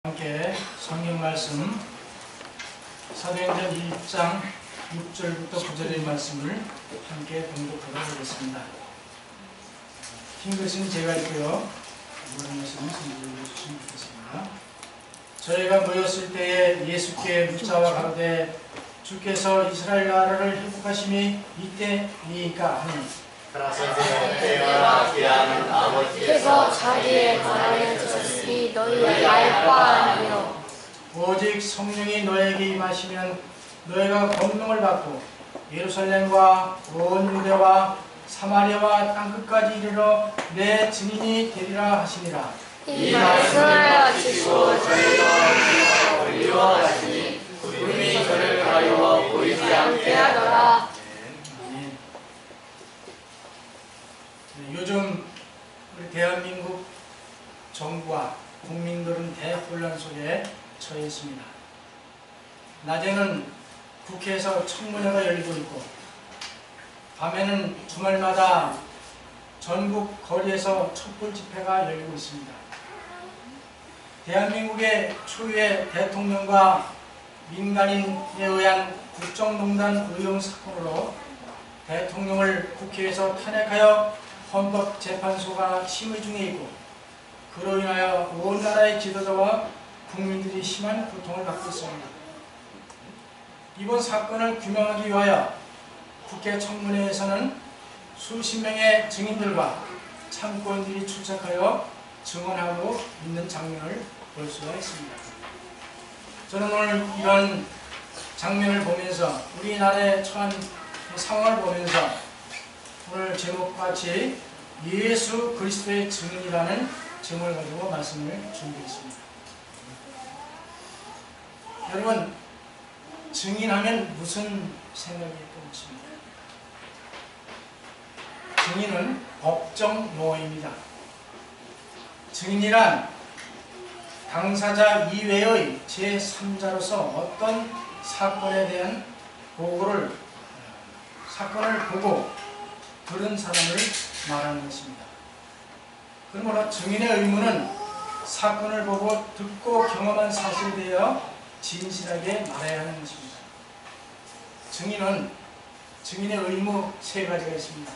함께 성경 말씀 사도행전 1장 6절부터 9절의 말씀을 함께 봉독하도록 하겠습니다. 흰 글씨는 제가 있고요. 모든 말씀은 선생님이 해주시면 좋겠습니다. 저희가 모였을 때에 예수께 묻자와 가로되 주께서 이스라엘 나라를 회복하심이 이때이니까 하니 그러서는 때와 기한은 아버지께서 자기의 나라를 주셨으니 너희의 알 바 아니요 오직 성령이 너에게 임하시면 너희가 권능을 받고 예루살렘과 온 유대와 사마리아와 땅끝까지 이르러 내 증인이 되리라 하시니라. 이 말씀을 지시고 저희가 올리워하시니 구름이 저를 가리워 보이지 않게 하더라. 요즘 우리 대한민국 정부와 국민들은 대혼란 속에 처해 있습니다. 낮에는 국회에서 청문회가 열리고 있고 밤에는 주말마다 전국 거리에서 촛불 집회가 열리고 있습니다. 대한민국의 초유의 대통령과 민간인에 의한 국정농단 의혹 사건으로 대통령을 국회에서 탄핵하여 헌법재판소가 심의 중에 있고 그로 인하여 온 나라의 지도자와 국민들이 심한 고통을 받고 있습니다. 이번 사건을 규명하기 위하여 국회 청문회에서는 수십 명의 증인들과 참고인들이 출석하여 증언하고 있는 장면을 볼 수가 있습니다. 저는 오늘 이런 장면을 보면서 우리나라의 처한 상황을 보면서 오늘 제목과 같이 예수 그리스도의 증인이라는 제목을 가지고 말씀을 준비했습니다. 여러분, 증인하면 무슨 생각이 떠오르십니까? 증인은 법정 용어입니다. 증인이란 당사자 이외의 제3자로서 어떤 사건에 대한 사건을 보고 들은 사람을 말하는 것입니다. 그러므로 증인의 의무는 사건을 보고 듣고 경험한 사실에 대하여 진실하게 말해야 하는 것입니다. 증인의 의무 세 가지가 있습니다.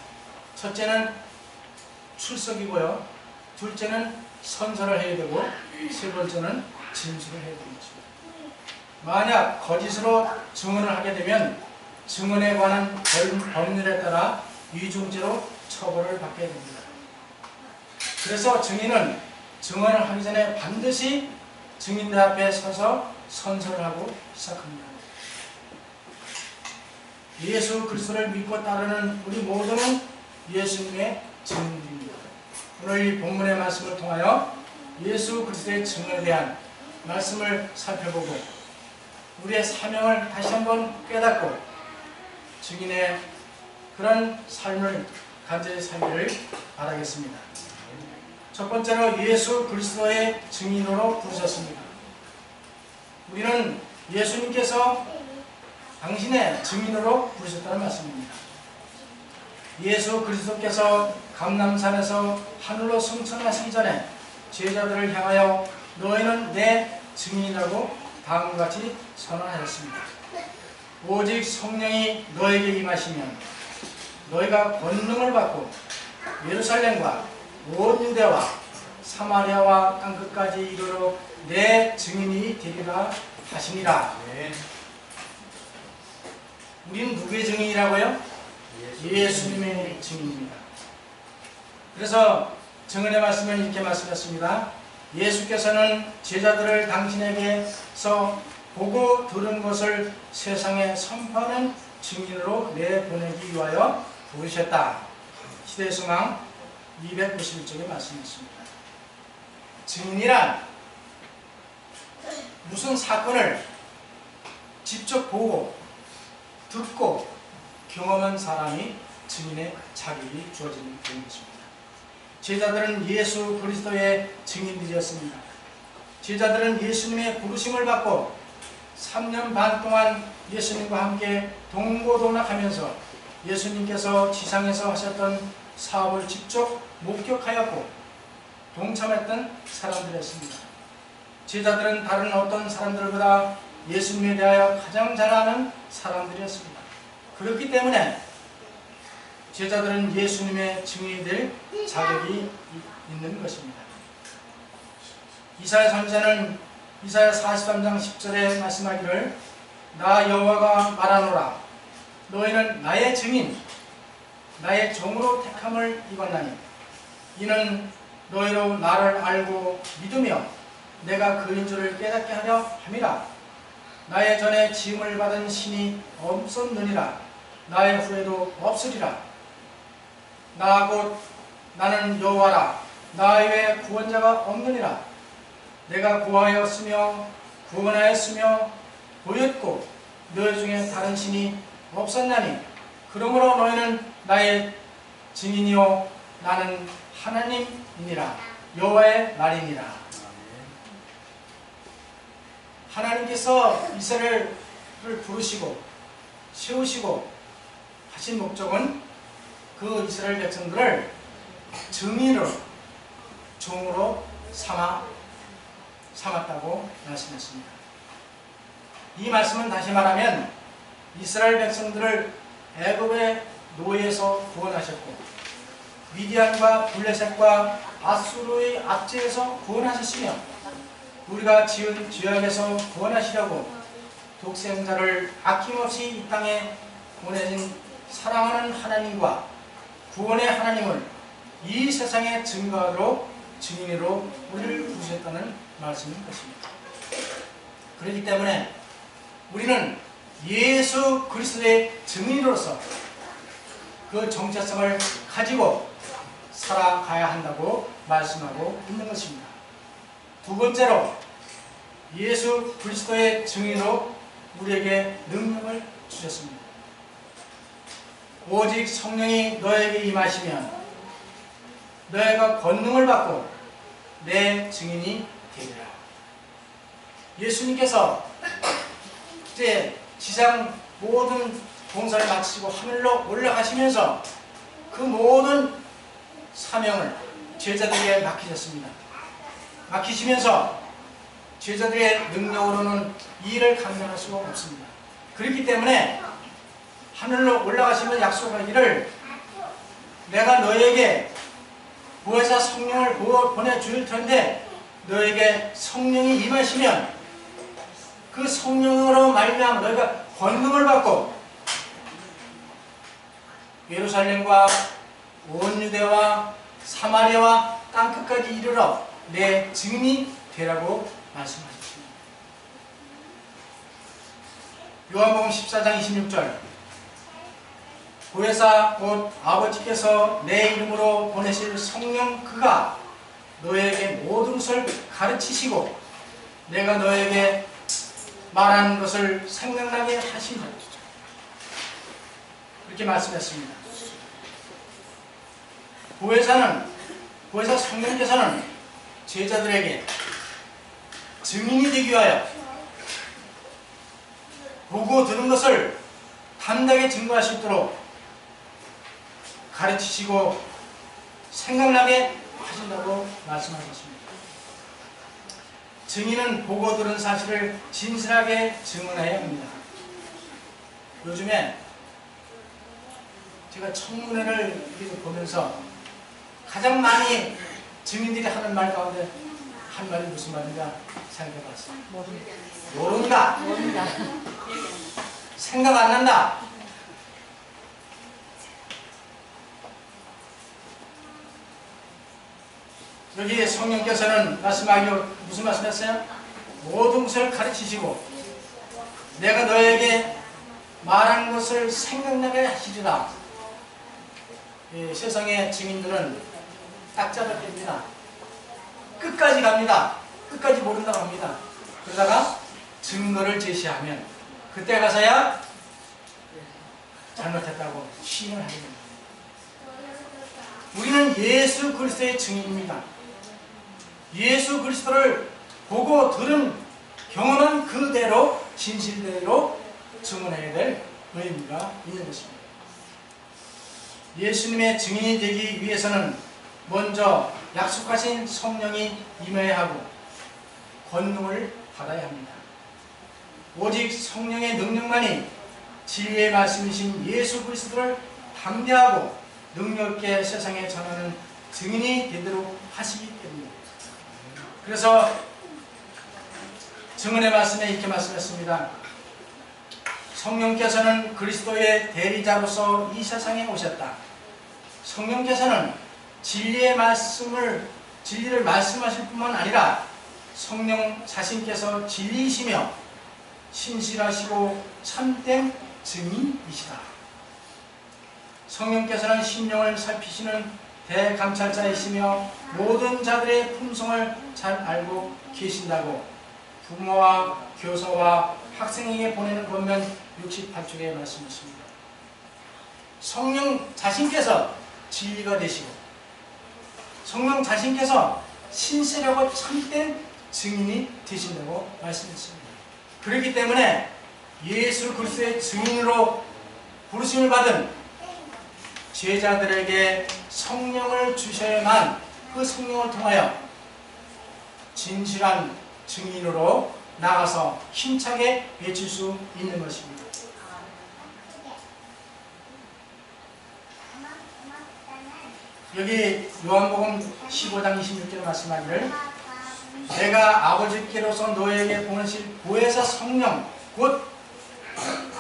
첫째는 출석이고요. 둘째는 선서를 해야 되고 세 번째는 진술을 해야 되는 것입니다. 만약 거짓으로 증언을 하게 되면 증언에 관한 법률에 따라 위중죄로 처벌을 받게 됩니다. 그래서 증인은 증언을 하기 전에 반드시 증인들 앞에 서서 선서를 하고 시작합니다. 예수 그리스도를 믿고 따르는 우리 모두는 예수님의 증인들입니다. 오늘 이 본문의 말씀을 통하여 예수 그리스도의 증언에 대한 말씀을 살펴보고 우리의 사명을 다시 한번 깨닫고 증인의 그런 삶을 간절히 살기를 바라겠습니다. 첫 번째로 예수 그리스도의 증인으로 부르셨습니다. 우리는 예수님께서 당신의 증인으로 부르셨다는 말씀입니다. 예수 그리스도께서 감람산에서 하늘로 승천하시기 전에 제자들을 향하여 너희는 내 증인이라고 다음과 같이 선언하였습니다. 오직 성령이 너에게 임하시면 너희가 권능을 받고 예루살렘과 온 유대와 사마리아와 땅끝까지 이르러 내 증인이 되리라 하시니라. 우리는 누구의 증인이라고요? 예수님의 증인입니다. 그래서 증언의 말씀은 이렇게 말씀했습니다. 예수께서는 제자들을 당신에게서 보고 들은 것을 세상에 선포하는 증인으로 내보내기 위하여 부르셨다. 시대성경 291쪽에 말씀했습니다. 증인이란 무슨 사건을 직접 보고 듣고 경험한 사람이 증인의 자격이 주어지는 것입니다. 제자들은 예수 그리스도의 증인들이었습니다. 제자들은 예수님의 부르심을 받고 3년 반 동안 예수님과 함께 동고동락하면서 예수님께서 지상에서 하셨던 사업을 직접 목격하였고 동참했던 사람들이었습니다. 제자들은 다른 어떤 사람들보다 예수님에 대하여 가장 잘 아는 사람들이었습니다. 그렇기 때문에 제자들은 예수님의 증인이 될 자격이 있는 것입니다. 이사야 선지자는 이사야 43장 10절에 말씀하기를 나 여호와가 말하노라 너희는 나의 증인 나의 종으로 택함을 입었나니 이는 너희로 나를 알고 믿으며 내가 그인 줄을 깨닫게 하려 함이라. 나의 전에 지음을 받은 신이 없었느니라. 나의 후에도 없으리라. 나 곧 나는 여호와라. 나 외에 구원자가 없느니라. 내가 구하였으며 구원하였으며 보였고 너희 중에 다른 신이 없었나니 그러므로 너희는 나의 증인이요 나는 하나님이니라. 여호와의 말이니라. 하나님께서 이스라엘을 부르시고 세우시고 하신 목적은 그 이스라엘 백성들을 증인으로 종으로 삼았다고 말씀했습니다. 이 말씀은 다시 말하면 이스라엘 백성들을 애굽의 노예에서 구원하셨고 미디안과 블레셋과 아수르의 압제에서 구원하셨으며 우리가 지은 죄악에서 구원하시려고 독생자를 아낌없이 이 땅에 보내신 사랑하는 하나님과 구원의 하나님을 이 세상에 증거하도록 증인으로 우리를 부르셨다는 말씀인 것입니다. 그렇기 때문에 우리는 예수 그리스도의 증인으로서 그 정체성을 가지고 살아가야 한다고 말씀하고 있는 것입니다. 두 번째로 예수 그리스도의 증인으로 우리에게 능력을 주셨습니다. 오직 성령이 너에게 임하시면 너희가 권능을 받고 내 증인이 되리라. 예수님께서 이제 지상 모든 봉사를 마치고 하늘로 올라가시면서 그 모든 사명을 제자들에게 맡기셨습니다. 맡기시면서 제자들의 능력으로는 이 일을 감당할 수가 없습니다. 그렇기 때문에 하늘로 올라가시면 약속하기를 내가 너에게 보혜사 성령을 보내줄 텐데 너에게 성령이 임하시면 그 성령으로 말미암아 너희가 권능을 받고 예루살렘과 온 유대와 사마리아와 땅끝까지 이르러 내 증인이 되라고 말씀하셨습니다. 요한복음 14장 26절 보혜사 곧 아버지께서 내 이름으로 보내실 성령 그가 너에게 모든 것을 가르치시고 내가 너에게 말한 것을 생각나게 하시리라. 이렇게 말씀했습니다. 보혜사 성령께서는 제자들에게 증인이 되기 위하여 보고 들은 것을 담대하게 증거할 수 있도록 가르치시고 생각나게 하신다고 말씀하셨습니다. 증인은 보고 들은 사실을 진실하게 증언해야 합니다. 요즘에 제가 청문회를 이렇게 보면서 가장 많이 증인들이 하는 말 가운데 한 말이 무슨 말인가 생각해봤어요. 모른다. 생각 안 난다. 여기 성령께서는 말씀하기로 무슨 말씀했어요? 모든 것을 가르치시고 내가 너에게 말한 것을 생각나게 하시리라. 세상의 증인들은 딱 잡을 때입니다. 끝까지 갑니다. 끝까지 모른다고 합니다. 그러다가 증거를 제시하면 그때 가서야 잘못했다고 시인을 하게 됩니다. 우리는 예수 그리스도의 증인입니다. 예수 그리스도를 보고 들은 경험한 그대로 진실대로 증언해야 될 의무가 있는 것입니다. 예수님의 증인이 되기 위해서는 먼저 약속하신 성령이 임해야 하고 권능을 받아야 합니다. 오직 성령의 능력만이 진리의 말씀이신 예수 그리스도를 담대하고 능력있게 세상에 전하는 증인이 되도록 하시기 때문입니다. 그래서 증언의 말씀에 이렇게 말씀했습니다. 성령께서는 그리스도의 대리자로서 이 세상에 오셨다. 성령께서는 진리를 말씀하실 뿐만 아니라 성령 자신께서 진리이시며 신실하시고 참된 증인이시다. 성령께서는 심령을 살피시는 대감찰자이시며 모든 자들의 품성을 잘 알고 계신다고 부모와 교사와 학생에게 보내는 권면 68쪽에 말씀하십니다. 성령 자신께서 진리가 되시고 성령 자신께서 신실하고 참된 증인이 되신다고 말씀했습니다. 그렇기 때문에 예수 그리스도의 증인으로 부르심을 받은 제자들에게 성령을 주셔야만 그 성령을 통하여 진실한 증인으로 나가서 힘차게 외칠 수 있는 것입니다. 여기 요한복음 15장 26절에 말씀하기를 내가 아버지께로서 너에게 보내실 보혜사 성령 곧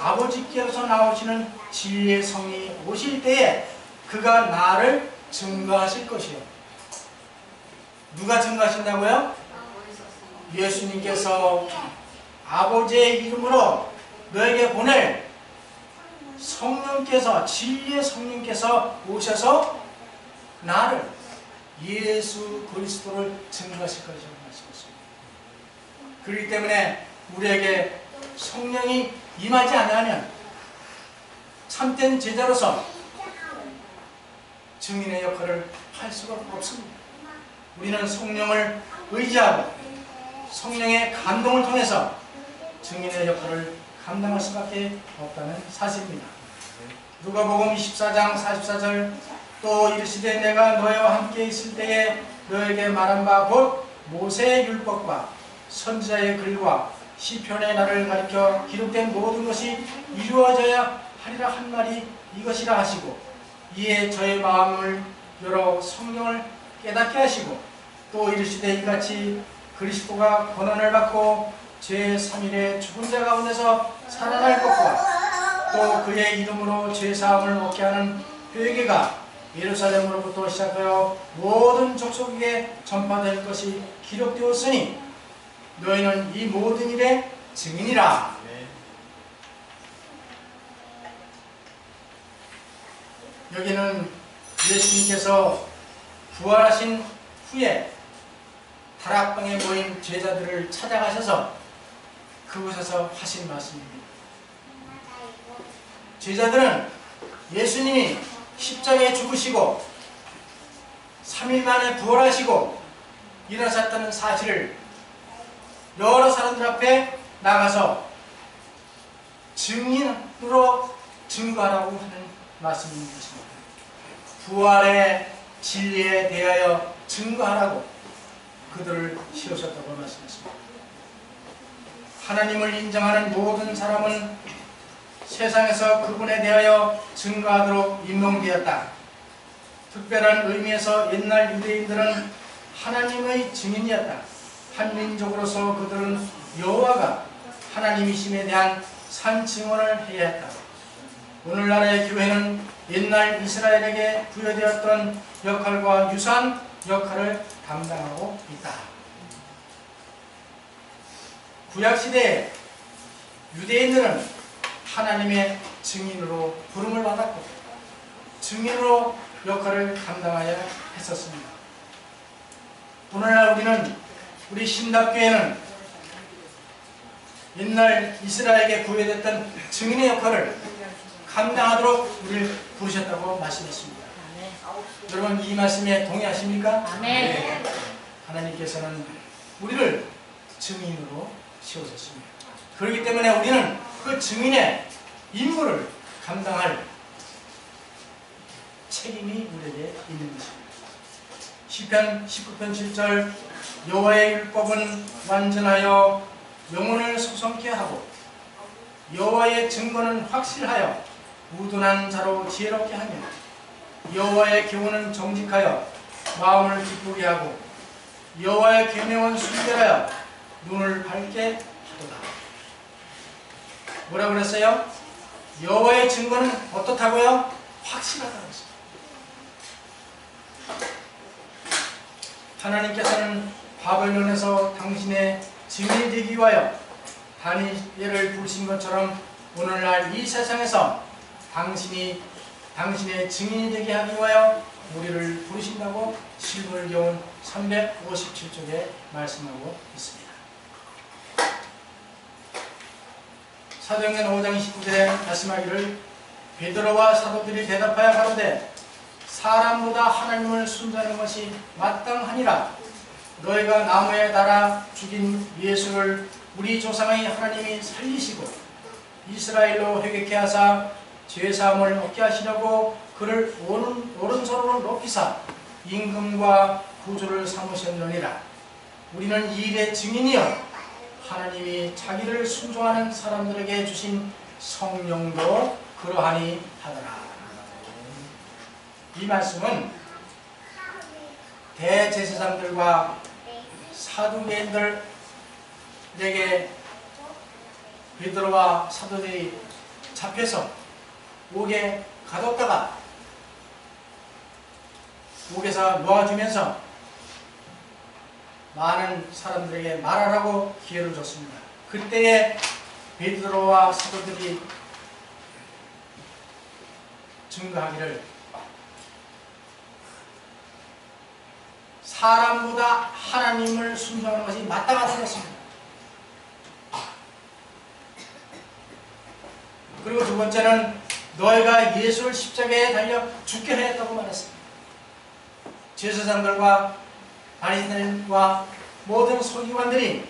아버지께로서 나오시는 진리의 성이 오실 때에 그가 나를 증거하실 것이요. 누가 증거하신다고요? 예수님께서 아버지의 이름으로 너에게 보낼 성령께서 진리의 성령께서 오셔서 나를 예수 그리스도를 증거하실 것이라고 말씀하십니다. 그렇기 때문에 우리에게 성령이 임하지 않으면 참된 제자로서 증인의 역할을 할 수가 없습니다. 우리는 성령을 의지하고 성령의 감동을 통해서 증인의 역할을 감당할 수밖에 없다는 사실입니다. 누가복음 24장 44절 또 이르시되 내가 너희와 함께 있을 때에 너에게 말한 바 곧 모세의 율법과 선지자의 글과 시편의 날을 가리켜 기록된 모든 것이 이루어져야 하리라 한 말이 이것이라 하시고 이에 저의 마음을 열어 성령을 깨닫게 하시고 또 이르시되 이같이 그리스도가 고난을 받고 제3일에 죽은 자 가운데서 살아날 것과 또 그의 이름으로 죄사함을 얻게 하는 회개가 예루살렘으로부터 시작하여 모든 족속에게 전파될 것이 기록되었으니 너희는 이 모든 일의 증인이라. 여기는 예수님께서 부활하신 후에 다락방에 모인 제자들을 찾아가셔서 그곳에서 하신 말씀입니다. 제자들은 예수님이 십자가에 죽으시고 3일 만에 부활하시고 일어나셨다는 사실을 여러 사람들 앞에 나가서 증인으로 증거하라고 하는 말씀인 것입니다. 부활의 진리에 대하여 증거하라고 그들을 세우셨다고 말씀했습니다. 하나님을 인정하는 모든 사람은 세상에서 그분에 대하여 증거하도록 임명되었다. 특별한 의미에서 옛날 유대인들은 하나님의 증인이었다. 한 민족으로서 그들은 여호와가 하나님이심에 대한 산 증언을 해야 했다. 오늘날의 교회는 옛날 이스라엘에게 부여되었던 역할과 유사한 역할을 감당하고 있다. 구약시대에 유대인들은 하나님의 증인으로 부름을 받았고 증인으로 역할을 감당하여야 했었습니다. 오늘날 우리 신답교회는 옛날 이스라엘에게 부여됐던 증인의 역할을 감당하도록 우리를 부르셨다고 말씀했습니다. 여러분 이 말씀에 동의하십니까? 아멘. 하나님께서는 우리를 증인으로 세우셨습니다. 그렇기 때문에 우리는 그 증인의 임무를 감당할 책임이 우리에게 있는 것입니다. 시편 19편 7절 여호와의 율법은 완전하여 영혼을 소성케 하고 여호와의 증거는 확실하여 우둔한 자로 지혜롭게 하며 여호와의 교훈은 정직하여 마음을 기쁘게 하고 여호와의 계명은 순결하여 눈을 밝게 하도다. 뭐라고 그랬어요? 여호와의 증거는 어떻다고요? 확실하다고 했어요. 하나님께서는 바벨론에서 당신의 증인이 되기 위하여 다니엘을 부르신 것처럼 오늘날 이 세상에서 당신의 증인이 되게 하기 위하여 우리를 부르신다고 실물교훈 357쪽에 말씀하고 있습니다. 사도행전 5장 29절에 말씀하기를 베드로와 사도들이 대답하여 가로되 사람보다 하나님을 순종하는 것이 마땅하니라. 너희가 나무에 달아 죽인 예수를 우리 조상의 하나님이 살리시고 이스라엘로 회개케 하사 죄사함을 얻게 하시려고 그를 오른손으로 높이사 임금과 구주를 삼으셨느니라. 우리는 이 일의 증인이여 하나님이 자기를 순종하는 사람들에게 주신 성령도 그러하니 하더라. 이 말씀은 대제사장들과 사두개인들에게 베드로와 사도들이 잡혀서 옥에 가뒀다가 옥에서 놓아주면서 많은 사람들에게 말하라고 기회를 줬습니다. 그때에 베드로와 사도들이 증거하기를 사람보다 하나님을 순종하는 것이 마땅하다고 했습니다. 그리고 두 번째는 너희가 예수를 십자가에 달려 죽게 하였다고 말했습니다. 제사장들과 바리새인들과 모든 서기관들이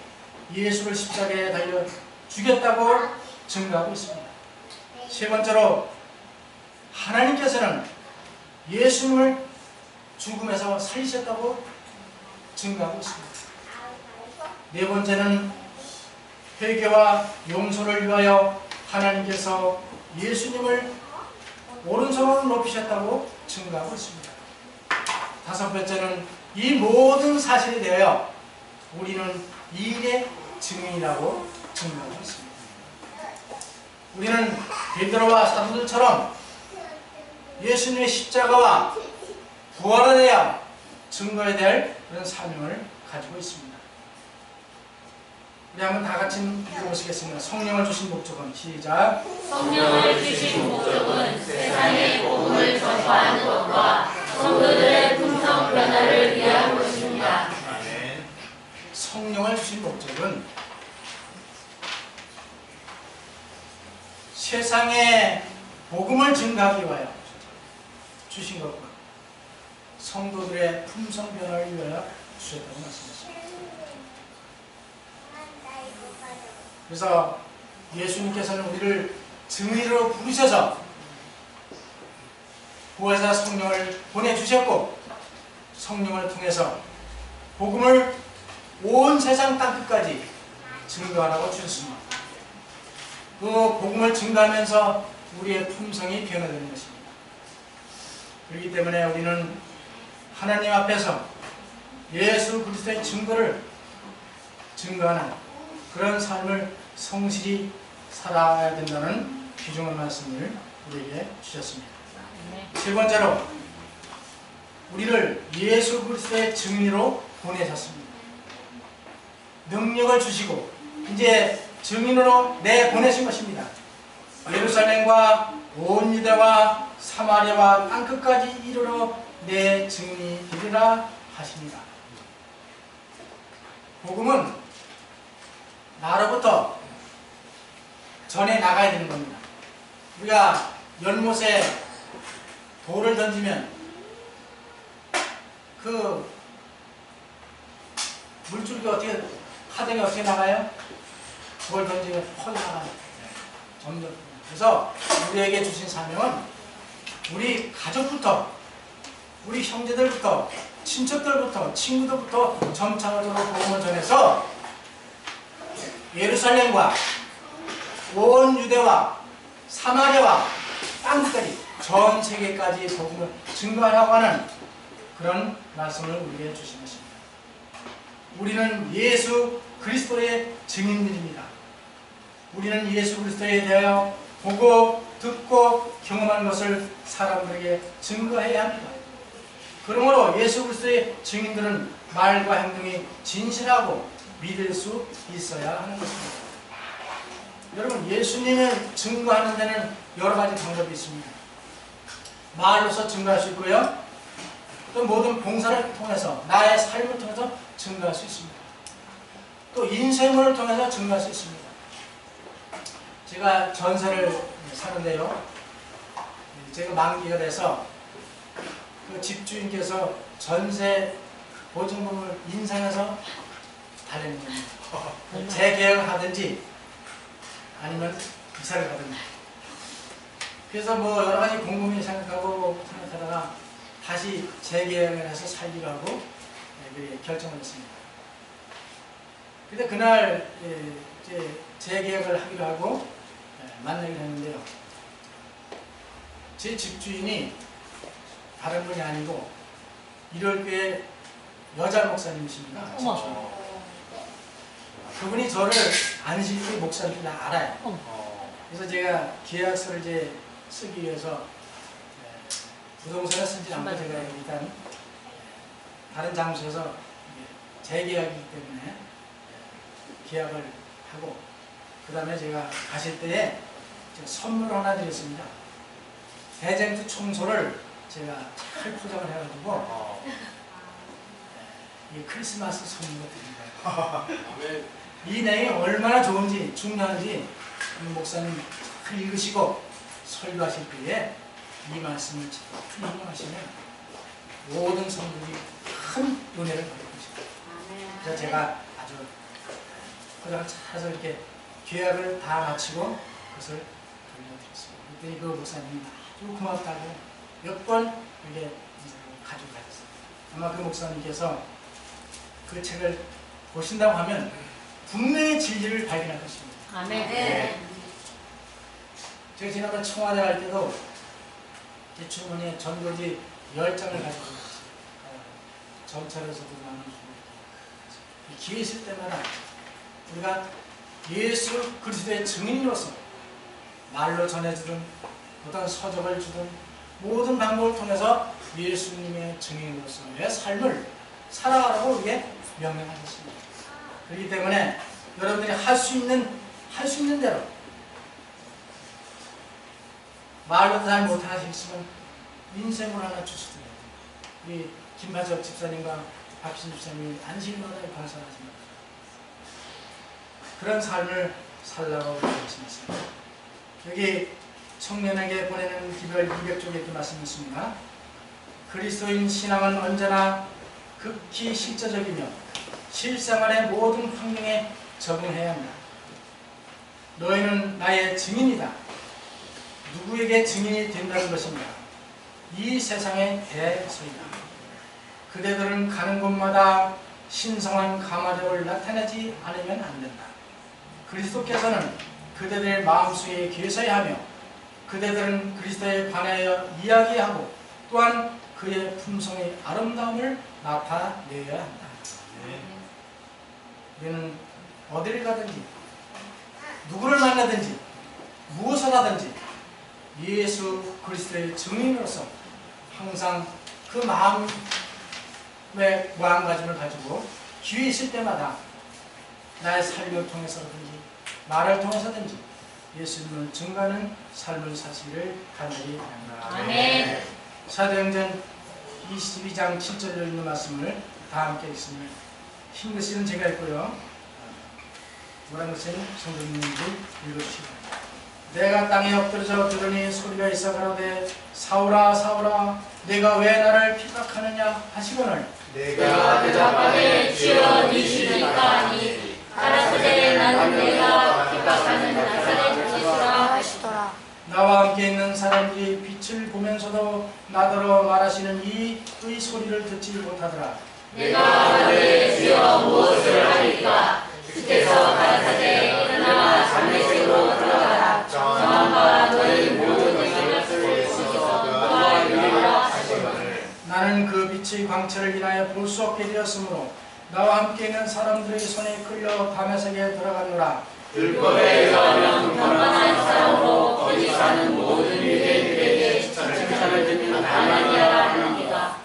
예수를 십자가에 달려 죽였다고 증거하고 있습니다. 세 번째로 하나님께서는 예수님을 죽음에서 살리셨다고 증거하고 있습니다. 네 번째는 회개와 용서를 위하여 하나님께서 예수님을 오른손으로 높이셨다고 증거하고 있습니다. 다섯 번째는 이 모든 사실에 대하여 우리는 이 일의 증인이라고 증거하고 있습니다. 우리는 베드로와 사도들처럼 예수님의 십자가와 부활에 대한 증거해야 될 그런 사명을 가지고 있습니다. 우리 한번 다 같이 읽어보시겠습니다. 성령을 주신 목적은 시작. 성령을 주신 목적은 세상의 복음을 전파하는 것과 성도들의 품성 변화를 위한 것입니다. 성령을 주신 목적은 세상에 복음을 증가하기 위하여 주신 것과 성도들의 품성 변화를 위하여 주셨다고 말씀하십니다. 그래서 예수님께서는 우리를 증인으로 부르셔서 보혜사 성령을 보내주셨고 성령을 통해서 복음을 온 세상 땅끝까지 증거하라고 주셨습니다. 그 복음을 증거하면서 우리의 품성이 변화되는 것입니다. 그렇기 때문에 우리는 하나님 앞에서 예수 그리스도의 증거를 증거하는 그런 삶을 성실히 살아야 된다는 귀중한 말씀을 우리에게 주셨습니다. 세 번째로 우리를 예수 그리스도의 증인으로 보내셨습니다. 능력을 주시고 이제 증인으로 내보내신 것입니다. 예루살렘과 온 유대와 사마리아와 땅끝까지 이르러 내 증인이 되리라 하십니다. 복음은 나로부터 전해 나가야 되는 겁니다. 우리가 연못에 돌을 던지면 그 물줄기 어떻게 하등이 어떻게 나가요? 돌 던지면 펄 나가요. 점점. 그래서 우리에게 주신 사명은 우리 가족부터 우리 형제들부터 친척들부터 친구들부터 점차적으로 복음을 전해서 예루살렘과 온 유대와 사마리아와 땅끝까지 전 세계까지 복음을 증거하라고 하는 그런 말씀을 우리에게 주신 것입니다. 우리는 예수 그리스도의 증인들입니다. 우리는 예수 그리스도에 대하여 보고 듣고 경험한 것을 사람들에게 증거해야 합니다. 그러므로 예수 그리스도의 증인들은 말과 행동이 진실하고 믿을 수 있어야 하는 것입니다. 여러분, 예수님을 증거하는 데는 여러 가지 방법이 있습니다. 말로서 증거할 수 있고요. 또 모든 봉사를 통해서 나의 삶을 통해서 증거할 수 있습니다. 또 인쇄물을 통해서 증거할 수 있습니다. 제가 전세를 사는데요. 제가 만기가 돼서 그 집주인께서 전세 보증금을 인상해서 달래는 겁니다. 재계약을 하든지 아니면 이사를 가든지. 그래서 뭐 여러 가지 곰곰이 생각하다가 다시 재계약을 해서 살기로 하고 결정을 했습니다. 근데 그날 이제 재계약을 하기로 하고 만나기로 했는데요. 제 집주인이 다른 분이 아니고 1월교회 여자 목사님이십니다. 그분이 저를 안식일 목사님 다 알아요. 그래서 제가 계약서를 이제 쓰기 위해서 부동산을 쓰지 않고 제가 일단 다른 장소에서 재계약이기 때문에 계약을 하고 그 다음에 제가 가실 때에 제가 선물 하나 드렸습니다. 대쟁투 청소를 제가 잘 포장을 해가지고 이 크리스마스 선물로 드립니다. 이 내용이 얼마나 좋은지 중요한지 목사님 잘 읽으시고 설교하실 때에 이 말씀을 잘 인용하시면 모든 성도들이 큰 은혜를 받을 것입니다. 그래서 제가 아주 포장을 잘해서 이렇게 계약을 다 마치고 그것을 돌려드렸습니다. 그때 그 목사님이 아주 고맙다고 몇 번 이렇게 가지고 가셨어요. 아마 그 목사님께서 그 책을 보신다고 하면 분명히 진리를 발견할 것입니다. 아멘. 네. 제가 지난번 청와대 갈 때도 제 주머니에 전도지 10장을 가지고 갔어요. 정찰에서도 나눠주고 기회 있을 때마다 우리가 예수 그리스도의 증인으로서 말로 전해주든 어떤 서적을 주든 모든 방법을 통해서 예수님의 증인으로서의 삶을 살아가라고 우리에게 명령하셨습니다. 그렇기 때문에 여러분들이 할 수 있는 대로 말로도 잘 못하시겠지만 인생을 하나 주시더라고요. 우리 김바적 집사님과 박신 집사님이 안식일마다 방송을 하십니다. 그런 삶을 살라고 말씀하십니다. 여기 청년에게 보내는 기별 200쪽에 이렇게 말씀했습니다. 그리스도인 신앙은 언제나 극히 실제적이며 실생활의 모든 환경에 적응해야 한다. 너희는 나의 증인이다. 누구에게 증인이 된다는 것입니다. 이 세상의 대서이다. 그대들은 가는 곳마다 신성한 가마력을 나타내지 않으면 안 된다. 그리스도께서는 그대들의 마음속에 계셔야 하며 그대들은 그리스도에 관하여 이야기하고 또한 그의 품성의 아름다움을 나타내야 한다. 우리는 어디를 가든지 누구를 만나든지 무엇을 하든지 예수 그리스도의 증인으로서 항상 그 마음의 마음가짐을 가지고 기회 있을 때마다 나의 삶을 통해서든지 말을 통해서든지 예수님을 증거하는 삶을 사시기를 간절히 바랍니다. 아멘. 사도행전 22장 7절에 있는 말씀을 다 함께 읽습니다. 흰글씨는 제가 읽고요. 노란글씨는 성도님들이 읽어주시기 바랍니다. 내가 땅에 엎드려져 들으니 소리가 있어 가로되 사울아 사울아 내가 왜 나를 핍박하느냐 하시거늘 내가 대답하되 주여 니시니까 하니 가라사대 나는 내가 핍박하는 나사렛 예수라 하시더라. 나와 함께 있는 사람들이 빛을 보면서도 나더러 말하시는 이의 소리를 듣지 못하더라. 내가 내 주여 무엇을 하리까? 주께서 가라사대 일어나 담메색으로 들어가라. 정한 바 너희 모든 것을 보시서 그와 이르라 하시거늘. 나는 그 빛의 광채를 인하여 볼 수 없게 되었으므로 나와 함께 있는 사람들의 손에 끌려 다메섹에 들어가노라. 율법에 의하면 평안한 사람으로 거기 사는 모든 유대인들에게 칭찬을 듣는 하나님이라 하느니라.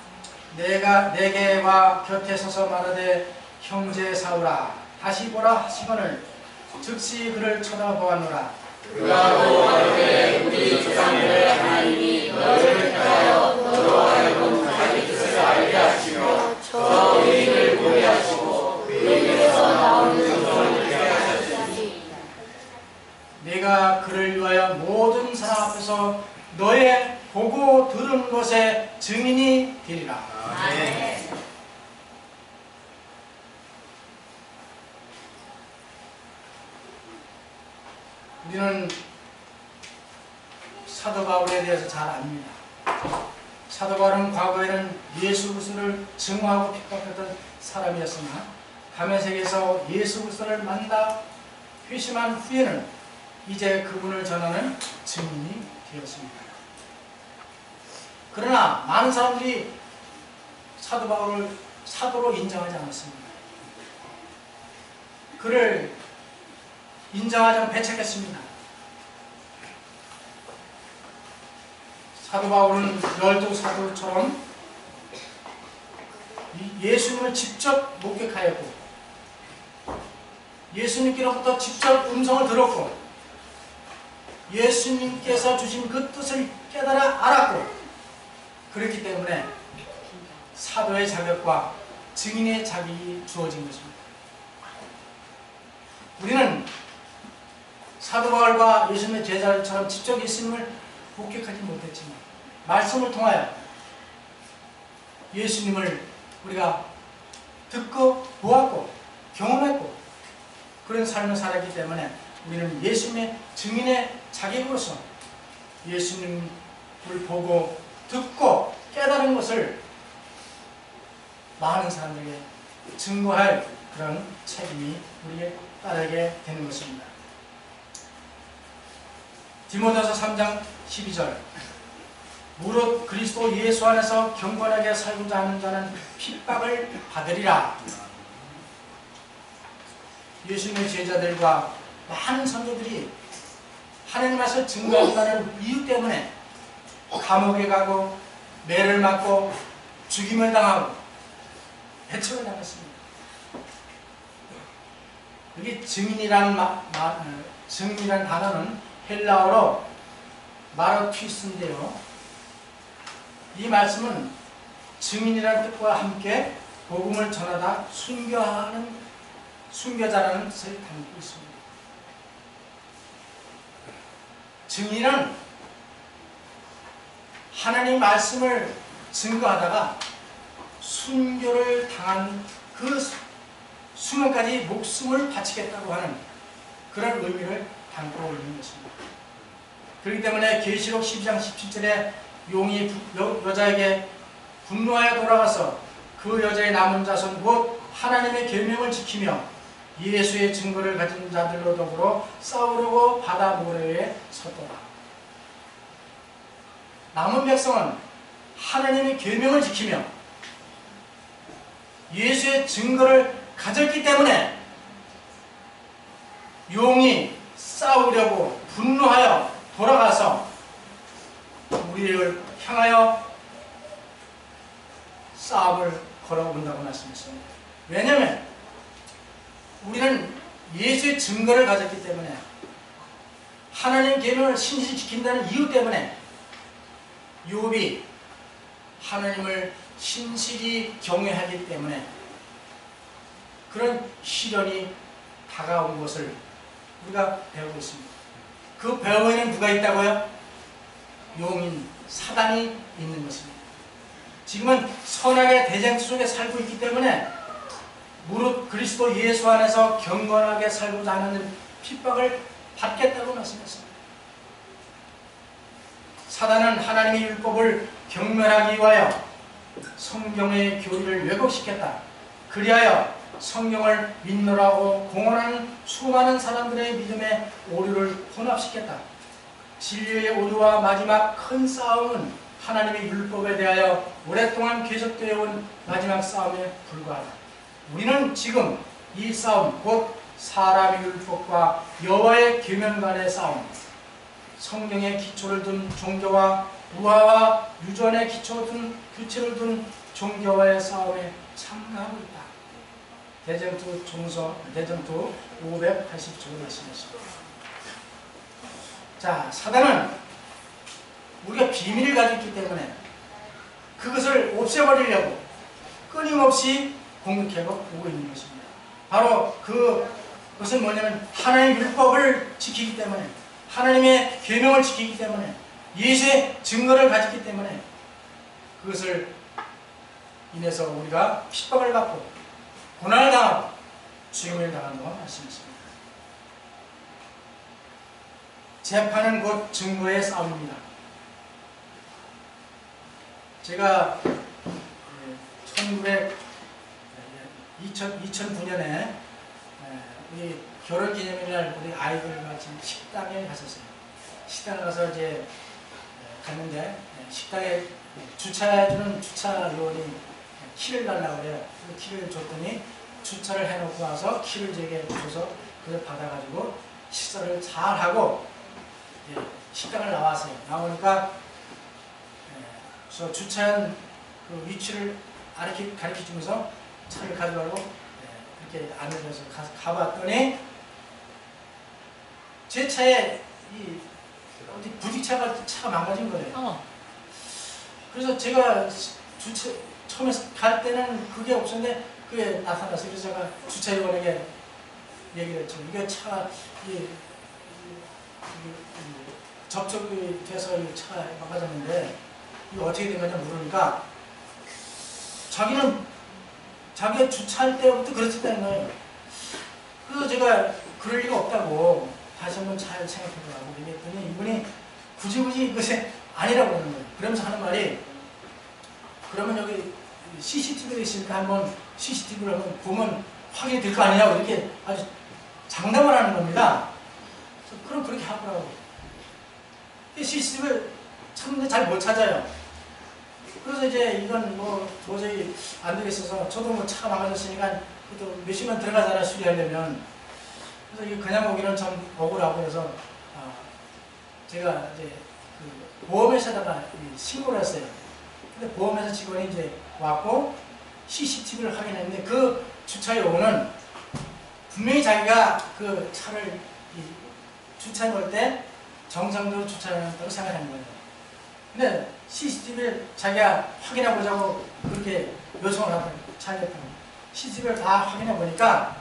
내게 와 곁에 서서 말하되 형제 사울아 다시 보라 하시거늘 즉시 그를 쳐다보았노라. 그가 또 말하되 우리 조상들의 하나님이 너를 택하여 너로 하여금 자기 뜻을 알게 하시며 저 의인을 보게 하시고 의인에서 나오는 성경을 듣게 하셨으니 내가 그를 위하여 모든 사람 앞에서 너의 보고 들은 것에 증인이 되리라. 아멘. 우리는 사도 바울에 대해서 잘 압니다. 사도 바울은 과거에는 예수 그리스도를 증오하고 핍박했던 사람이었으나 다메섹에서 예수 그리스도를 만나 회심한 후에는 이제 그분을 전하는 증인이 되었습니다. 그러나 많은 사람들이 사도 바울을 사도로 인정하지 않았습니다. 그를 인정하지 않고 배척했습니다. 사도 바울은 열두 사도처럼 예수님을 직접 목격하였고 예수님께로부터 직접 음성을 들었고 예수님께서 주신 그 뜻을 깨달아 알았고 그렇기 때문에 사도의 자격과 증인의 자격이 주어진 것입니다. 우리는 사도 바울과 예수님의 제자들처럼 직접 예수님을 목격하지 못했지만 말씀을 통하여 예수님을 우리가 듣고 보았고 경험했고 그런 삶을 살았기 때문에 우리는 예수님의 증인의 자격으로서 예수님을 보고 듣고 깨달은 것을 많은 사람들에게 증거할 그런 책임이 우리에게 따르게 되는 것입니다. 디모데서 3장 12절 무릇 그리스도 예수 안에서 경건하게 살고자 하는 자는 핍박을 받으리라. 예수님의 제자들과 많은 선조들이 하나님 말씀을 증거한다는 이유 때문에 감옥에 가고 매를 맞고 죽임을 당하고 배척을 당했습니다. 여기 증인이라는 단어는 헬라어로 마르튀스인데요. 이 말씀은 증인이라는 뜻과 함께 복음을 전하다 순교자라는 뜻을 담고 있습니다. 증인은 하나님 말씀을 증거하다가 순교를 당한 그 순간까지 목숨을 바치겠다고 하는 그런 의미를 담고 있는 것입니다. 그렇기 때문에 계시록 12장 17절에 용이 여자에게 분노하여 돌아가서 그 여자의 남은 자손 곧 하나님의 계명을 지키며 예수의 증거를 가진 자들로 더불어 싸우려고 바다 모래에 섰더라. 남은 백성은 하나님의 계명을 지키며 예수의 증거를 가졌기 때문에 용이 싸우려고 분노하여 돌아가서 우리를 향하여 싸움을 걸어본다고 말씀했습니다. 왜냐하면 우리는 예수의 증거를 가졌기 때문에 하나님의 계명을 신실히 지킨다는 이유 때문에 욥이 하나님을 신실히 경외하기 때문에 그런 시련이 다가온 것을 우리가 배우고 있습니다. 그 배후에는 누가 있다고요? 용인 사단이 있는 것입니다. 지금은 선악의 대쟁 속에 살고 있기 때문에 무릇 그리스도 예수 안에서 경건하게 살고자 하는 핍박을 받겠다고 말씀했습니다. 사단은 하나님의 율법을 경멸하기 위하여 성경의 교리를 왜곡시켰다. 그리하여 성경을 믿노라고 공언하는 수많은 사람들의 믿음의 오류를 혼합시켰다. 진리의 오류와 마지막 큰 싸움은 하나님의 율법에 대하여 오랫동안 계속되어 온 마지막 싸움에 불과하다. 우리는 지금 이 싸움, 곧 사람의 율법과 여호와의 계명 간의 싸움, 성경의 기초를 둔 종교와 우화와 유전의 기초를 둔 규칙을 둔 종교와의 싸움에 참가하고 있다. 대전투 580조 말씀이십니다. 자, 사단은 우리가 비밀을 가지고 있기 때문에 그것을 없애버리려고 끊임없이 공격해오고 있는 것입니다. 바로 그것은 뭐냐면 하나님의 율법을 지키기 때문에, 하나님의 계명을 지키기 때문에, 예수의 증거를 가지기 때문에 그것을 인해서 우리가 핍박을 받고 고난을 당하고 죽임을 당한다고 말씀하십니다. 재판은 곧 증거의 싸움입니다. 제가 2009년에 우리 결혼기념일날 우리 아이들과 지금 식당에 갔었어요. 식당에 가서 이제 갔는데 식당에 주차해주는 주차 요원이 키를 달라고 그래요. 그 키를 줬더니 주차를 해놓고 와서 키를 제게 줘서 그걸 받아가지고 식사를 잘 하고 식당을 나왔어요. 나오니까 저 주차한 그 위치를 가르쳐 주면서 차를 가져가고 이렇게 안내줘서 가봤더니 제 차에 어디 부딪혀가 차가 망가진 거예요. 그래서 제가 처음에 갈 때는 그게 없었는데 그게 나타났어요. 그래서 제가 주차요원에게 얘기를 했죠. 이게 차가 접촉이 돼서 이 차가 망가졌는데 이거 어떻게 된 거냐 물으니까 자기가 주차할 때부터 그랬었다는 거예요. 그래서 제가 그럴 리가 없다고 다시 한번 잘 생각해보라고 얘기했더니 이분이 굳이 이것이 아니라고 하는 거예요. 그러면서 하는 말이, 그러면 여기 CCTV가 있으니까 한번 CCTV를 한번 보면 확인이 될 거 아니냐고 이렇게 아주 장담을 하는 겁니다. 그럼 그렇게 하더라고요. CCTV를 찾는데 잘 못 찾아요. 그래서 이제 이건 뭐 도저히 안 되겠어서 저도 뭐 차가 망가졌으니까 또 몇십만 들어가잖아 수리하려면. 그래서 이거 그냥 오기는 참 억울하고 해서 제가 이제 그 보험회사다가 신고를 했어요. 근데 보험회사 직원이 이제 왔고 CCTV를 확인했는데 그 주차요원은 분명히 자기가 그 차를 주차해 놓을 때 정상적으로 주차해놨다고 생각하는 거예요. 근데 CCTV를 자기가 확인해 보자고 그렇게 요청을 하더라고요. 차에다가 CCTV를 다 확인해 보니까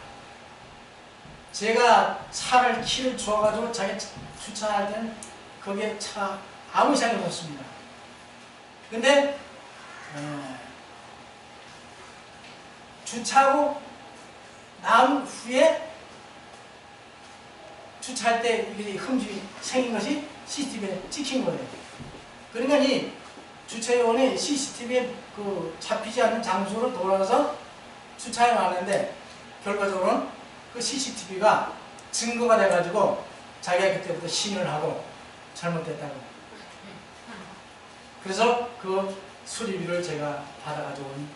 제가 차를 키를 주어가지고 자기 주차할 때는 거기에 차 아무 이상이 없었습니다. 근데 주차하고 난 후에 주차할 때 이게 흠집이 생긴 것이 CCTV에 찍힌 거예요. 그러니까 이 주차요원이 CCTV에 그 잡히지 않는 장소로 돌아가서 주차해 놨는데 결과적으로는 그 CCTV가 증거가 돼가지고 자기가 그때부터 시인을 하고 잘못됐다고. 그래서 그 수리비를 제가 받아가지고 온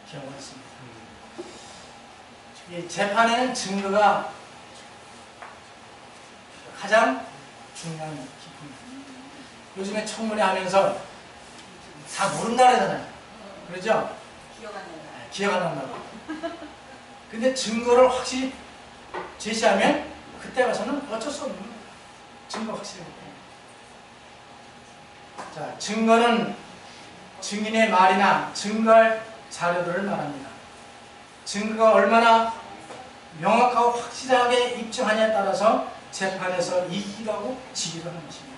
경우가 있습니다. 이 재판에는 증거가 가장 중요한 기품입니다. 요즘에 청문회 하면서 다 모른다 그러잖아요. 그러죠? 기억 안 난다고. 근데 증거를 확실히 제시하면 그때 가서는 어쩔 수 없는 거예요. 증거 확실히. 자, 증거는 증인의 말이나 증거할 자료들을 말합니다. 증거가 얼마나 명확하고 확실하게 입증하냐에 따라서 재판에서 이기기도 하고 지기도 하는 것입니다.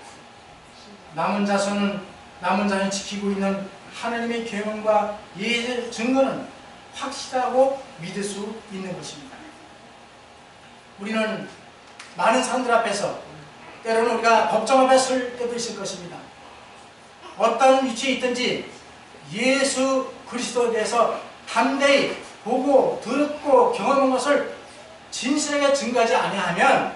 남은 자손이 지키고 있는 하나님의 계명과 예의 증거는 확실하고 믿을 수 있는 것입니다. 우리는 많은 사람들 앞에서 때로는 우리가 법정 앞에 설 때도 있을 것입니다. 어떤 위치에 있든지 예수 그리스도에 대해서 담대히 보고 듣고 경험한 것을 진실하게 증거하지 아니하면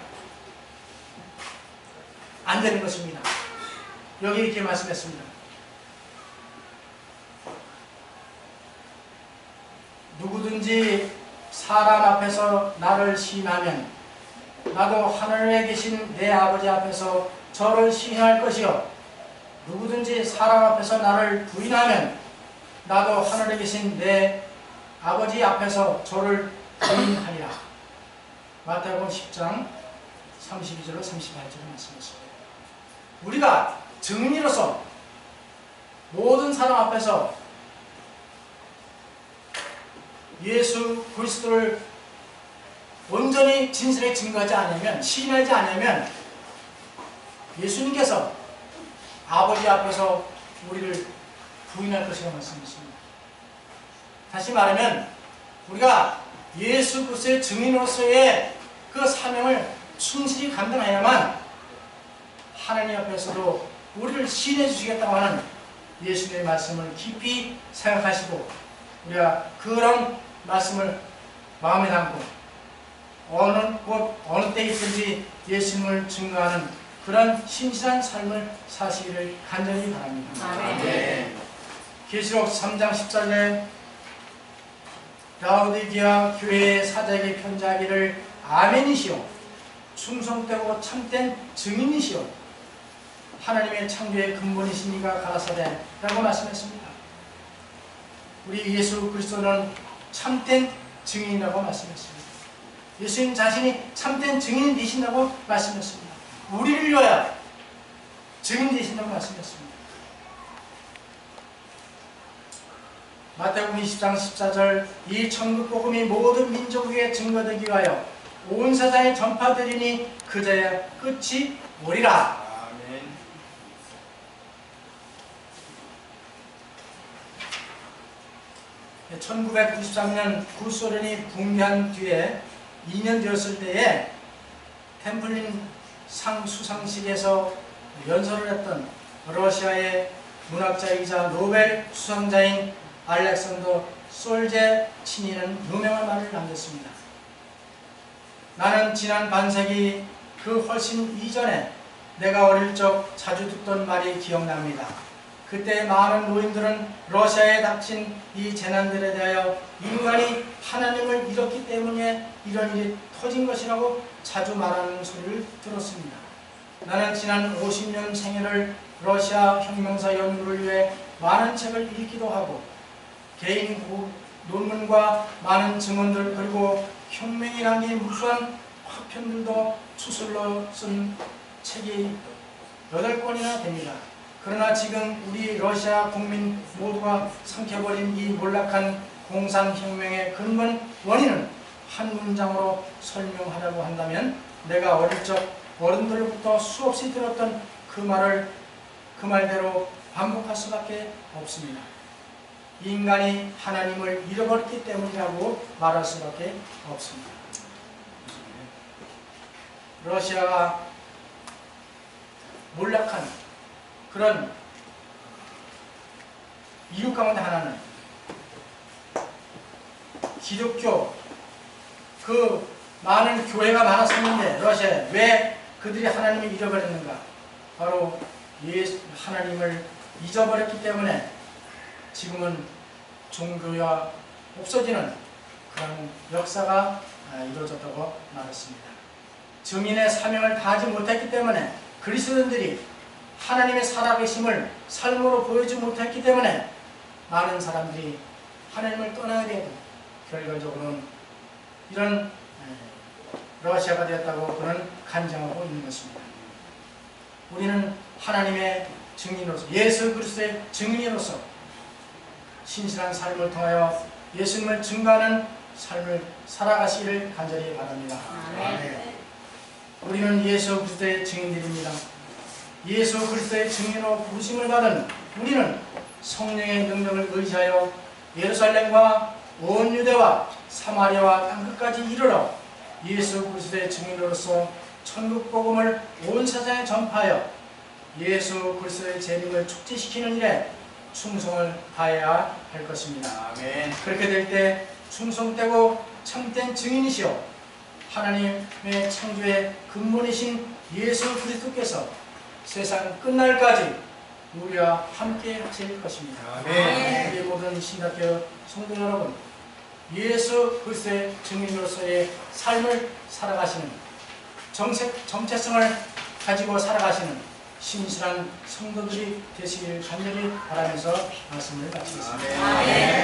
안 되는 것입니다. 여기 이렇게 말씀했습니다. 누구든지 사람 앞에서 나를 시인하면 나도 하늘에 계신 내 아버지 앞에서 저를 시인할 것이요 누구든지 사람 앞에서 나를 부인하면 나도 하늘에 계신 내 아버지 앞에서 저를 부인하리라. 마태복음 10장 32절로 38절을 말씀했습니다. 우리가 증인으로서 모든 사람 앞에서 예수 그리스도를 온전히 진실하게 증거하지 않으면, 시인하지 않으면 예수님께서 아버지 앞에서 우리를 부인할 것이라고 말씀하십니다. 다시 말하면 우리가 예수 그리스도의 증인으로서의 그 사명을 충실히 감당해야만 하나님 앞에서도 우리를 시인해 주시겠다고 하는 예수님의 말씀을 깊이 생각하시고 우리가 그런 말씀을 마음에 담고 어느 때 있든지 예수님을 증거하는 그런 신실한 삶을 사시기를 간절히 바랍니다. 아멘. 계시록 3장 14절에 라오디게아 교회의 사자에게 편지하기를 아멘이시오 충성되고 참된 증인이시오 하나님의 창조의 근본이시니가 가라사대 라고 말씀했습니다. 우리 예수 그리스도는 참된 증인이라고 말씀했습니다. 예수님 자신이 참된 증인이 되신다고 말씀했습니다. 우리를 위하여 증인 되신다고 말씀했습니다. 마태복음 20장 14절 이 천국 복음이 모든 민족에게 증거되기 위하여 온 세상에 전파되리니 그제야 끝이 오리라. 아멘. 1993년 구소련이 붕괴한 뒤에 2년 되었을 때에 템플린 상 수상식에서 연설을 했던 러시아의 문학자이자 노벨 수상자인 알렉산더 솔제치니는 유명한 말을 남겼습니다. 나는 지난 반세기 그 훨씬 이전에 내가 어릴 적 자주 듣던 말이 기억납니다. 그때 많은 노인들은 러시아에 닥친 이 재난들에 대하여 인간이 하나님을 잃었기 때문에 이런 일이 터진 것이라고 자주 말하는 소리를 들었습니다. 나는 지난 50년 생애를 러시아 혁명사 연구를 위해 많은 책을 읽기도 하고 개인 논문과 많은 증언들 그리고 혁명이란 게 무수한 화편들도 추슬러 쓴 책이 8권이나 됩니다. 그러나 지금 우리 러시아 국민 모두가 삼켜버린 이 몰락한 공산혁명의 근본 원인은 한 문장으로 설명하려고 한다면 내가 어릴 적 어른들로부터 수없이 들었던 그 말대로 반복할 수밖에 없습니다. 인간이 하나님을 잃어버렸기 때문이라고 말할 수밖에 없습니다. 러시아가 몰락한 그런 이유 가운데 하나는 기독교 그 많은 교회가 많았었는데 러시아에 왜 그들이 하나님을 잃어버렸는가? 바로 하나님을 잊어버렸기 때문에 지금은 종교가 없어지는 그런 역사가 이루어졌다고 말했습니다. 증인의 사명을 다하지 못했기 때문에 그리스도인들이 하나님의 살아계심을 삶으로 보여주지 못했기 때문에 많은 사람들이 하나님을 떠나게 되고 결과적으로는 이런 러시아가 되었다고 그는 간증하고 있는 것입니다. 우리는 하나님의 증인으로서 예수 그리스도의 증인으로서 신실한 삶을 통하여 예수님을 증거하는 삶을 살아가시기를 간절히 바랍니다. 아멘. 우리는 예수 그리스도의 증인들입니다. 예수 그리스도의 증인으로 부르심을 받은 우리는 성령의 능력을 의지하여 예루살렘과 온 유대와 사마리아와 땅끝까지 이르러 예수 그리스도의 증인으로서 천국 복음을 온 세상에 전파하여 예수 그리스도의 재림을 촉진시키는 일에 충성을 다해야 할 것입니다. 아멘. 그렇게 될 때 충성되고 참된 증인이시여 하나님의 창조의 근본이신 예수 그리스도께서 세상 끝날까지 우리와 함께 하실 것입니다. 아멘. 우리 모든 신학교 성도 여러분, 예수 그리스도의 증인으로서의 삶을 살아가시는 정체성을 가지고 살아가시는 신실한 성도들이 되시길 간절히 바라면서 말씀을 마치겠습니다. 아멘.